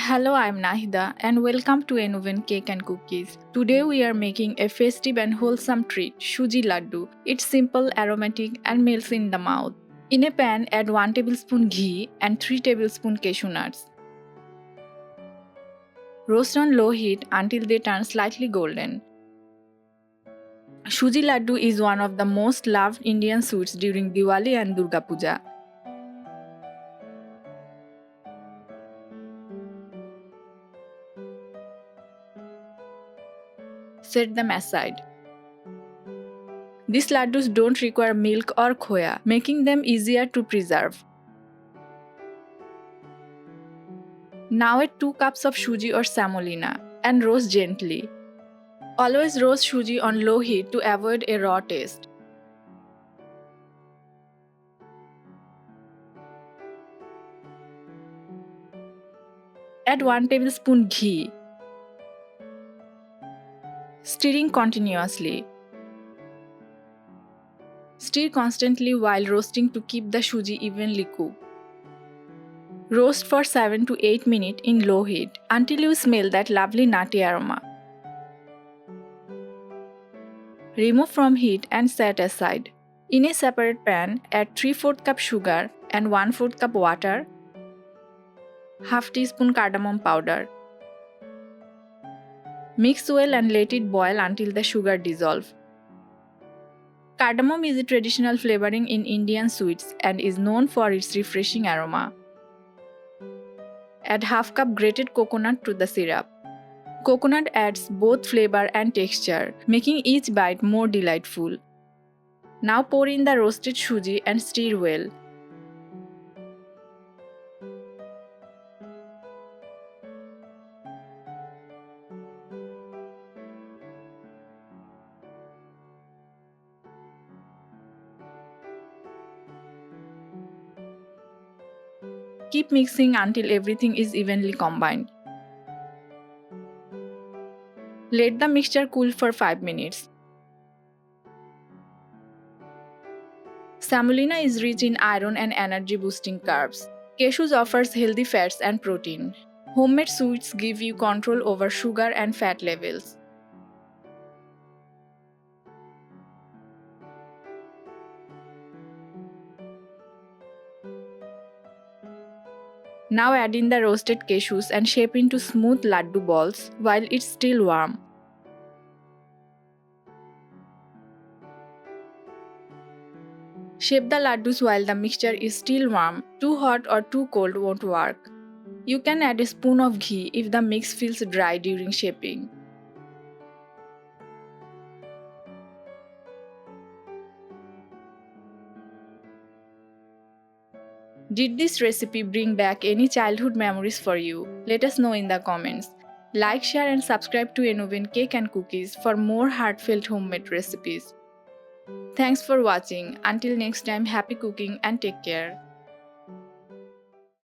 Hello, I'm Nahida and welcome to Enoven Cake and Cookies. Today we are making a festive and wholesome treat, Sooji Laddu. It's simple, aromatic and melts in the mouth. In a pan, add 1 tablespoon ghee and 3 tablespoon cashew nuts. Roast on low heat until they turn slightly golden. Sooji Laddu is one of the most loved Indian sweets during Diwali and Durga Puja. Set them aside. These laddus don't require milk or khoya, making them easier to preserve. Now add 2 cups of Suji or semolina and roast gently. Always roast Suji on low heat to avoid a raw taste. Add 1 tablespoon ghee. Stirring continuously. Stir constantly while roasting to keep the Suji evenly cooked. Roast for 7 to 8 minutes in low heat until you smell that lovely nutty aroma. Remove from heat and set aside. In a separate pan, add 3/4 cup sugar and 1/4 cup water, half teaspoon cardamom powder. Mix well and let it boil until the sugar dissolves. Cardamom is a traditional flavoring in Indian sweets and is known for its refreshing aroma. Add half cup grated coconut to the syrup. Coconut adds both flavor and texture, making each bite more delightful. Now pour in the roasted Suji and stir well. Keep mixing until everything is evenly combined. Let the mixture cool for 5 minutes. Semolina is rich in iron and energy-boosting carbs. Cashews offers healthy fats and protein. Homemade sweets give you control over sugar and fat levels. Now add in the roasted cashews and shape into smooth laddu balls while it's still warm. Shape the laddus while the mixture is still warm. Too hot or too cold won't work. You can add a spoon of ghee if the mix feels dry during shaping. Did this recipe bring back any childhood memories for you? Let us know in the comments. Like, share and subscribe to Enoven Cake and Cookies for more heartfelt homemade recipes. Thanks for watching. Until next time, happy cooking and take care.